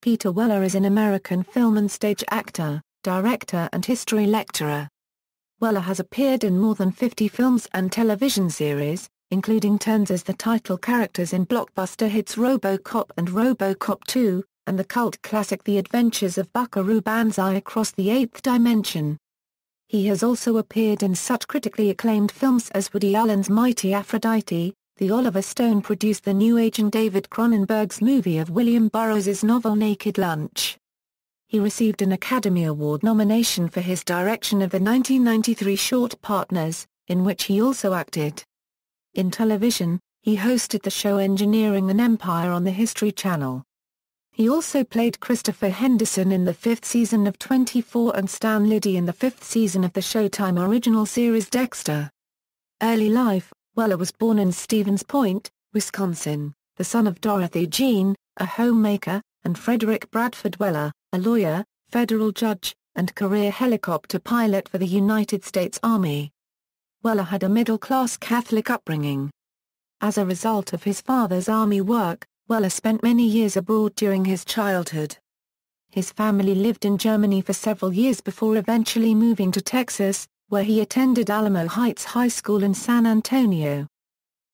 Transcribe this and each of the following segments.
Peter Weller is an American film and stage actor, director and history lecturer. Weller has appeared in more than 50 films and television series, including turns as the title characters in blockbuster hits RoboCop and RoboCop 2, and the cult classic The Adventures of Buckaroo Banzai Across the Eighth Dimension. He has also appeared in such critically acclaimed films as Woody Allen's Mighty Aphrodite, the Oliver Stone-produced The New Agent David Cronenberg's movie of William Burroughs' novel Naked Lunch. He received an Academy Award nomination for his direction of the 1993 short Partners, in which he also acted. In television, he hosted the show Engineering an Empire on the History Channel. He also played Christopher Henderson in the fifth season of 24 and Stan Liddy in the fifth season of the Showtime original series Dexter. Early life: Weller was born in Stevens Point, Wisconsin, the son of Dorothy Jean, a homemaker, and Frederick Bradford Weller, a lawyer, federal judge, and career helicopter pilot for the United States Army. Weller had a middle-class Catholic upbringing. As a result of his father's Army work, Weller spent many years abroad during his childhood. His family lived in Germany for several years before eventually moving to Texas, where he attended Alamo Heights High School in San Antonio.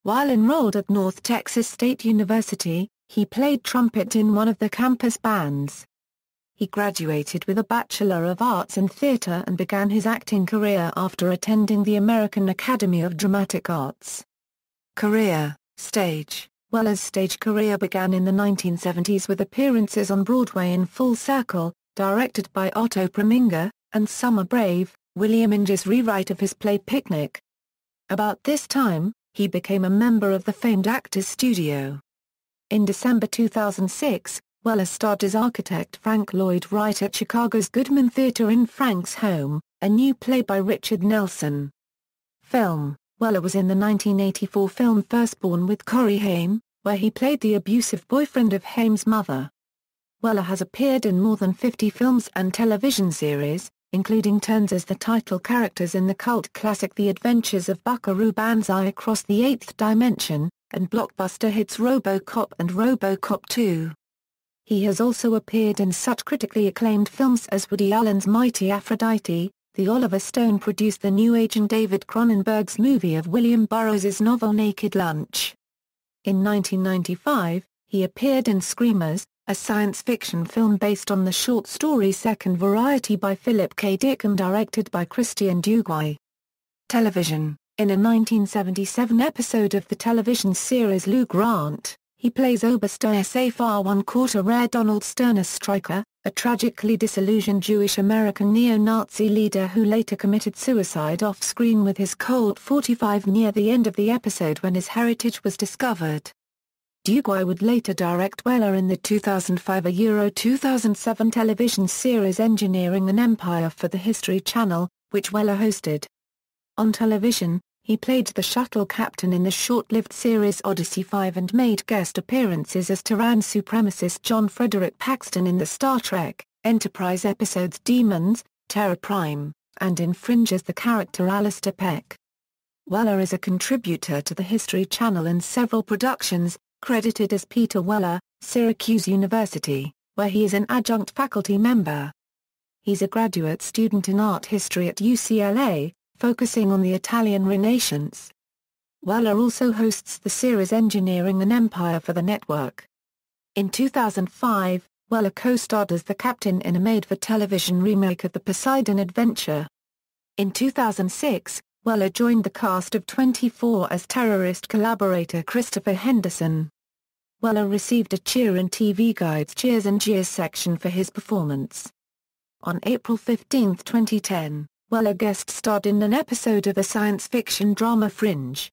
While enrolled at North Texas State University, he played trumpet in one of the campus bands. He graduated with a Bachelor of Arts in Theater and began his acting career after attending the American Academy of Dramatic Arts. Career: Stage. Weller's stage career began in the 1970s with appearances on Broadway in Full Circle, directed by Otto Preminger, and Summer Brave, William Inge's rewrite of his play Picnic. About this time, he became a member of the famed Actors Studio. In December 2006, Weller starred as architect Frank Lloyd Wright at Chicago's Goodman Theatre in Frank's Home, a new play by Richard Nelson. Film: Weller was in the 1984 film Firstborn with Corey Haim, where he played the abusive boyfriend of Haim's mother. Weller has appeared in more than 50 films and television series, including turns as the title characters in the cult classic The Adventures of Buckaroo Banzai Across the Eighth Dimension, and blockbuster hits RoboCop and RoboCop 2. He has also appeared in such critically acclaimed films as Woody Allen's Mighty Aphrodite, the Oliver Stone-produced The New Agent David Cronenberg's movie of William Burroughs' novel Naked Lunch. In 1995, he appeared in Screamers, a science fiction film based on the short story Second Variety by Philip K. Dick and directed by Christian Duguay. Television: in a 1977 episode of the television series Lou Grant, he plays Oberst Safar One-Quarter Rear Donald Sterner Stryker, a tragically disillusioned Jewish-American neo-Nazi leader who later committed suicide off-screen with his Colt 45 near the end of the episode when his heritage was discovered. Duguay would later direct Weller in the 2005 Euro 2007 television series Engineering an Empire for the History Channel, which Weller hosted. On television, he played the shuttle captain in the short-lived series Odyssey 5 and made guest appearances as Terran supremacist John Frederick Paxton in the Star Trek Enterprise episodes Demons, Terra Prime, and in Fringe as the character Alistair Peck. Weller is a contributor to the History Channel in several productions, credited as Peter Weller, Syracuse University, where he is an adjunct faculty member. He's a graduate student in art history at UCLA, focusing on the Italian Renaissance. Weller also hosts the series Engineering an Empire for the network. In 2005, Weller co-starred as the captain in a made-for-television remake of The Poseidon Adventure. In 2006, Weller joined the cast of 24 as terrorist collaborator Christopher Henderson. Weller received a Cheer and TV Guide's Cheers and Jeers section for his performance. On April 15, 2010, Weller guest-starred in an episode of the science fiction drama Fringe.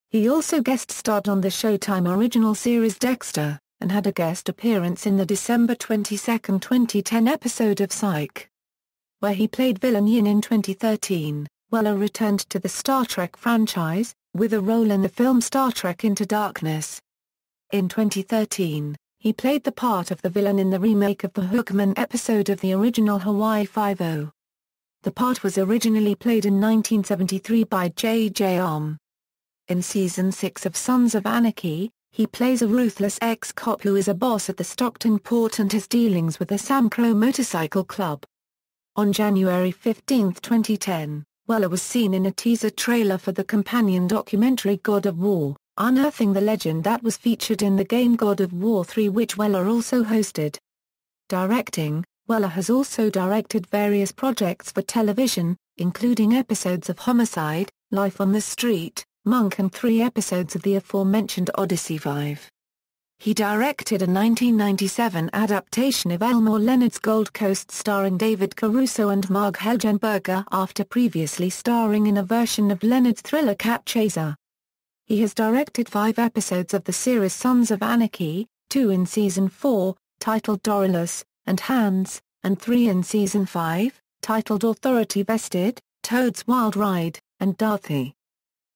He also guest-starred on the Showtime original series Dexter, and had a guest appearance in the December 22, 2010 episode of Psych, where he played villain Yin. In 2013, Weller returned to the Star Trek franchise, with a role in the film Star Trek Into Darkness. In 2013, he played the part of the villain in the remake of the Hookman episode of the original Hawaii Five-0. The part was originally played in 1973 by J.J. Ohm. In Season 6 of Sons of Anarchy, He plays a ruthless ex-cop who is a boss at the Stockton port and has dealings with the Sam Crow Motorcycle Club. On January 15, 2010, Weller was seen in a teaser trailer for the companion documentary God of War, unearthing the legend that was featured in the game God of War 3, which Weller also hosted. Directing: Weller has also directed various projects for television, including episodes of Homicide, Life on the Street, Monk and 3 episodes of the aforementioned Odyssey 5. He directed a 1997 adaptation of Elmore Leonard's Gold Coast starring David Caruso and Marg Helgenberger after previously starring in a version of Leonard's thriller Cat Chaser. He has directed 5 episodes of the series Sons of Anarchy, 2 in Season 4, titled Dorylus, and Hands, and 3 in Season 5, titled Authority Vested, Toad's Wild Ride, and Darthy.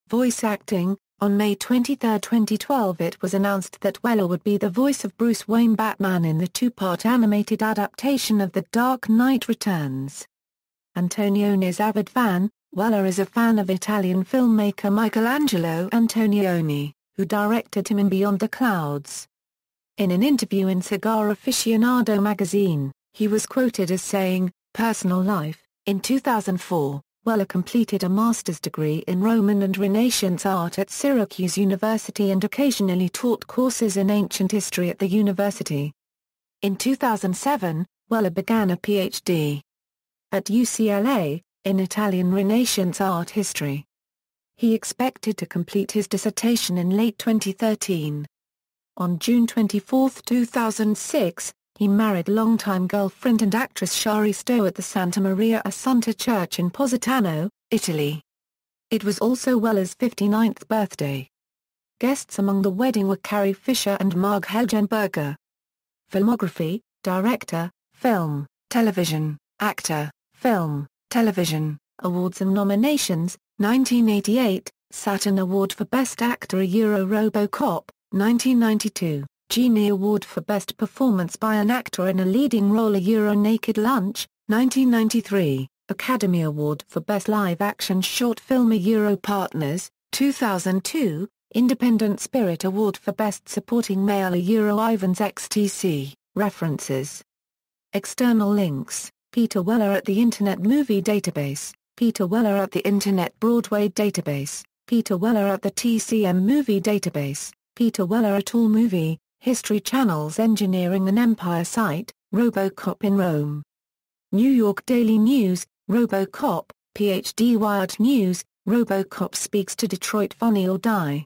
Voice acting: on May 23, 2012 it was announced that Weller would be the voice of Bruce Wayne Batman in the 2-part animated adaptation of The Dark Knight Returns. Antonione's avid fan, Weller is a fan of Italian filmmaker Michelangelo Antonioni, who directed him in Beyond the Clouds. In an interview in Cigar Aficionado magazine, he was quoted as saying, "Personal life: in 2004, Weller completed a master's degree in Roman and Renaissance art at Syracuse University and occasionally taught courses in ancient history at the university. In 2007, Weller began a Ph.D. at UCLA, in Italian Renaissance art history. He expected to complete his dissertation in late 2013. On June 24, 2006, he married longtime girlfriend and actress Shari Stowe at the Santa Maria Assunta Church in Positano, Italy. It was also Weller's 59th birthday. Guests among the wedding were Carrie Fisher and Marg Helgenberger. Filmography: director, film, television, actor, film, television. Awards and nominations: 1988, Saturn Award for Best Actor RoboCop, 1992. Genie Award for Best Performance by an Actor in a Leading Role Naked Lunch, 1993, Academy Award for Best Live Action Short Film Partners, 2002, Independent Spirit Award for Best Supporting Male Ivans XTC, references. External links: Peter Weller at the Internet Movie Database, Peter Weller at the Internet Broadway Database, Peter Weller at the TCM Movie Database, Peter Weller at All Movie, History Channel's Engineering and Empire site, RoboCop in Rome. New York Daily News, RoboCop, PhD Wired News, RoboCop speaks to Detroit Funny or Die.